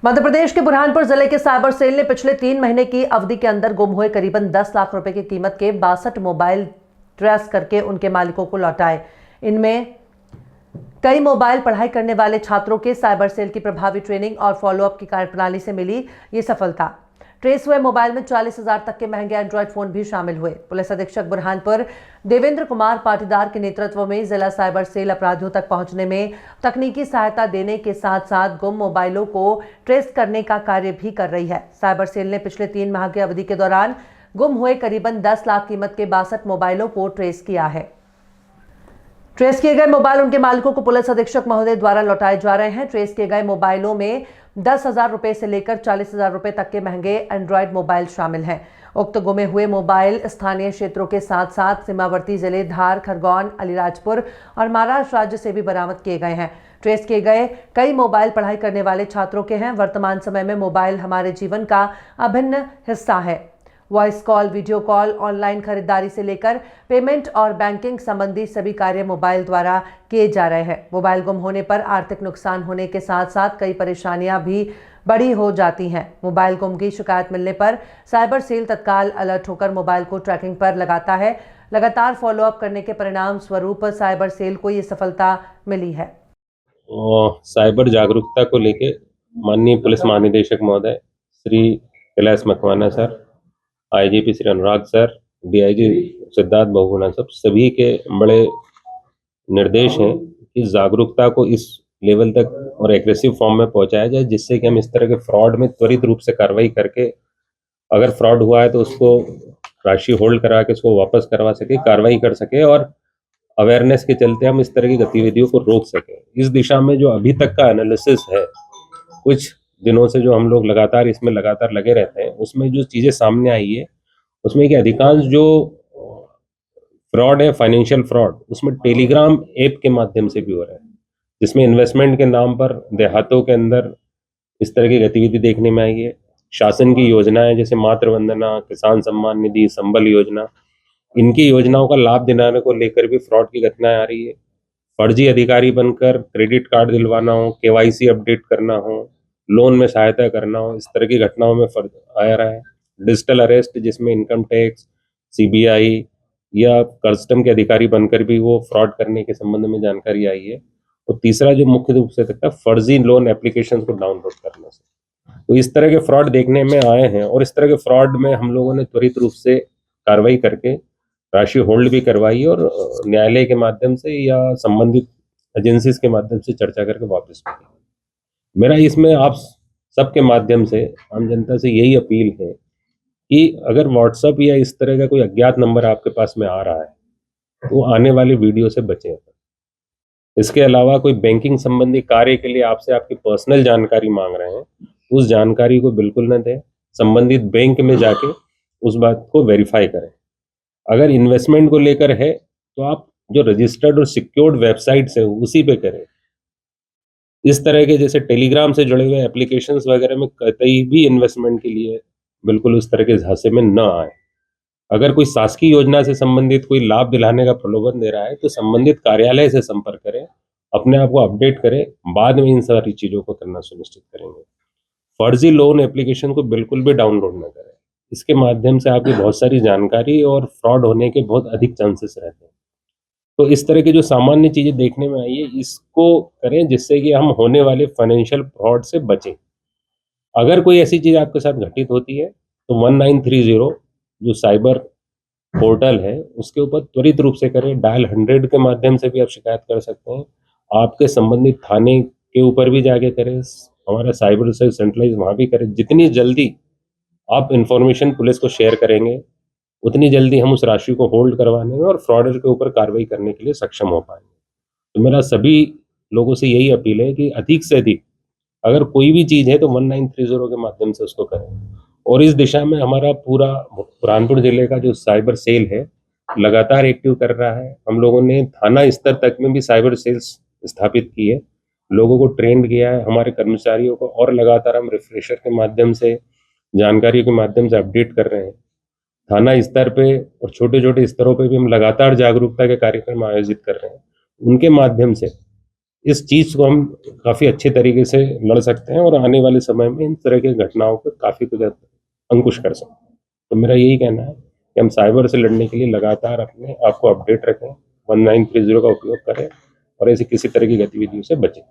मध्य प्रदेश के बुरहानपुर जिले के साइबर सेल ने पिछले 3 महीने की अवधि के अंदर गुम हुए करीबन 10 लाख रुपए की कीमत के 62 मोबाइल ट्रेस करके उनके मालिकों को लौटाए। इनमें कई मोबाइल पढ़ाई करने वाले छात्रों के साइबर सेल की प्रभावी ट्रेनिंग और फॉलोअप की कार्यप्रणाली से मिली ये सफलता। ट्रेस हुए मोबाइल में 40,000 तक के महंगे एंड्रॉयड फोन भी शामिल हुए। पुलिस अधीक्षक बुरहानपुर देवेंद्र कुमार पाटीदार के नेतृत्व में जिला साइबर सेल अपराधियों तक पहुंचने में तकनीकी सहायता देने के साथ साथ गुम मोबाइलों को ट्रेस करने का कार्य भी कर रही है। साइबर सेल ने पिछले 3 माह की अवधि के दौरान गुम हुए करीबन 10 लाख कीमत के 62 मोबाइलों को ट्रेस किया है। ट्रेस किए गए मोबाइल उनके मालिकों को पुलिस अधीक्षक महोदय द्वारा लौटाए जा रहे हैं। ट्रेस किए गए मोबाइलों में 10,000 रुपए से लेकर 40,000 रुपए तक के महंगे एंड्रॉयड मोबाइल शामिल हैं। उक्त गुमे हुए मोबाइल स्थानीय क्षेत्रों के साथ साथ सीमावर्ती जिले धार, खरगोन, अलीराजपुर और महाराष्ट्र राज्य से भी बरामद किए गए हैं। ट्रेस किए गए कई मोबाइल पढ़ाई करने वाले छात्रों के हैं। वर्तमान समय में मोबाइल हमारे जीवन का अभिन्न हिस्सा है। Voice call, video call, online खरीदारी से लेकर पेमेंट और बैंकिंग संबंधी सभी कार्य मोबाइल द्वारा किए जा रहे हैं। मोबाइल गुम होने पर आर्थिक नुकसान होने के साथ साथ कई परेशानियां भी बड़ी हो जाती हैं। मोबाइल गुम की शिकायत मिलने पर साइबर सेल तत्काल अलर्ट होकर मोबाइल को ट्रैकिंग पर लगाता है। लगातार फॉलोअप करने के परिणाम स्वरूप साइबर सेल को ये सफलता मिली है। साइबर जागरूकता को लेके माननीय पुलिस महानिदेशक महोदय Shri Kailash Makwana sir, IGP Shri Anurag sir, DIG Siddharth Bahuguna सब सभी के बड़े निर्देश हैं कि जागरूकता को इस लेवल तक और एग्रेसिव फॉर्म में पहुंचाया जाए, जिससे कि हम इस तरह के फ्रॉड में त्वरित रूप से कार्रवाई करके अगर फ्रॉड हुआ है तो उसको राशि होल्ड करा के उसको वापस करवा सके, कार्रवाई कर सके और अवेयरनेस के चलते हम इस तरह की गतिविधियों को रोक सकें। इस दिशा में जो अभी तक का एनालिसिस है, कुछ दिनों से जो हम लोग लगातार लगे रहते हैं, उसमें जो चीज़ें सामने आई है उसमें कि अधिकांश जो फ्रॉड है, फाइनेंशियल फ्रॉड, उसमें टेलीग्राम ऐप के माध्यम से भी हो रहा है, जिसमें इन्वेस्टमेंट के नाम पर देहातों के अंदर इस तरह की गतिविधि देखने में आई है। शासन की योजनाएं जैसे मातृ वंदना, किसान सम्मान निधि, संबल योजना, इनकी योजनाओं का लाभ दिलाने को लेकर भी फ्रॉड की घटनाएं आ रही है। फर्जी अधिकारी बनकर क्रेडिट कार्ड दिलवाना हो, केवाईसी अपडेट करना हो, लोन में सहायता करना हो, इस तरह की घटनाओं में आ रहा है। डिजिटल अरेस्ट, जिसमें इनकम टैक्स, सीबीआई या कस्टम के अधिकारी बनकर भी वो फ्रॉड करने के संबंध में जानकारी आई है। और तीसरा जो मुख्य रूप से था, फर्जी लोन एप्लीकेशन को डाउनलोड करने से। तो इस तरह के फ्रॉड देखने में आए हैं और इस तरह के फ्रॉड में हम लोगों ने त्वरित रूप से कार्रवाई करके राशि होल्ड भी करवाई और न्यायालय के माध्यम से या संबंधित एजेंसीज के माध्यम से चर्चा करके वापस भी। मेरा इसमें आप सबके माध्यम से आम जनता से यही अपील है कि अगर व्हाट्सएप या इस तरह का कोई अज्ञात नंबर आपके पास में आ रहा है तो आने वाली वीडियो से बचें। इसके अलावा कोई बैंकिंग संबंधी कार्य के लिए आपसे आपकी पर्सनल जानकारी मांग रहे हैं, उस जानकारी को बिल्कुल न दें। संबंधित बैंक में जाके उस बात को वेरीफाई करें। अगर इन्वेस्टमेंट को लेकर है तो आप जो रजिस्टर्ड और सिक्योर्ड वेबसाइट्स है उसी पे करें। इस तरह के जैसे टेलीग्राम से जुड़े हुए एप्लीकेशंस वगैरह में कतई भी इन्वेस्टमेंट के लिए बिल्कुल उस तरह के झांसे में न आए। अगर कोई शासकीय योजना से संबंधित कोई लाभ दिलाने का प्रलोभन दे रहा है तो संबंधित कार्यालय से संपर्क करें, अपने आप को अपडेट करें, बाद में इन सारी चीज़ों को करना सुनिश्चित करेंगे। फर्जी लोन एप्लीकेशन को बिल्कुल भी डाउनलोड न करें। इसके माध्यम से आपकी बहुत सारी जानकारी और फ्रॉड होने के बहुत अधिक चांसेस रहते हैं। तो इस तरह की जो सामान्य चीज़ें देखने में आई है, इसको करें जिससे कि हम होने वाले फाइनेंशियल फ्रॉड से बचें। अगर कोई ऐसी चीज़ आपके साथ घटित होती है तो 1930 जो साइबर पोर्टल है उसके ऊपर त्वरित रूप से करें। डायल 100 के माध्यम से भी आप शिकायत कर सकते हैं। आपके संबंधित थाने के ऊपर भी जाके करें, हमारा साइबर सेल सेंट्रलाइज वहाँ भी करें। जितनी जल्दी आप इंफॉर्मेशन पुलिस को शेयर करेंगे उतनी जल्दी हम उस राशि को होल्ड करवाने में और फ्रॉडर के ऊपर कार्रवाई करने के लिए सक्षम हो पाएंगे। तो मेरा सभी लोगों से यही अपील है कि अधिक से अधिक अगर कोई भी चीज़ है तो 1930 के माध्यम से उसको करें। और इस दिशा में हमारा पूरा बुरहानपुर जिले का जो साइबर सेल है लगातार एक्टिव कर रहा है। हम लोगों ने थाना स्तर तक में भी साइबर सेल्स स्थापित की है, लोगों को ट्रेंड किया है, हमारे कर्मचारियों को, और लगातार हम रिफ्रेशर के माध्यम से, जानकारी के माध्यम से अपडेट कर रहे हैं। थाना स्तर पे और छोटे छोटे स्तरों पे भी हम लगातार जागरूकता के कार्यक्रम आयोजित कर रहे हैं। उनके माध्यम से इस चीज को हम काफी अच्छे तरीके से लड़ सकते हैं और आने वाले समय में इन तरह की घटनाओं पर काफी कुछ अंकुश कर सकते हैं। तो मेरा यही कहना है कि हम साइबर से लड़ने के लिए लगातार अपने आप को अपडेट रखें, 1930 का उपयोग करें और ऐसी किसी तरह की गतिविधियों से बचें।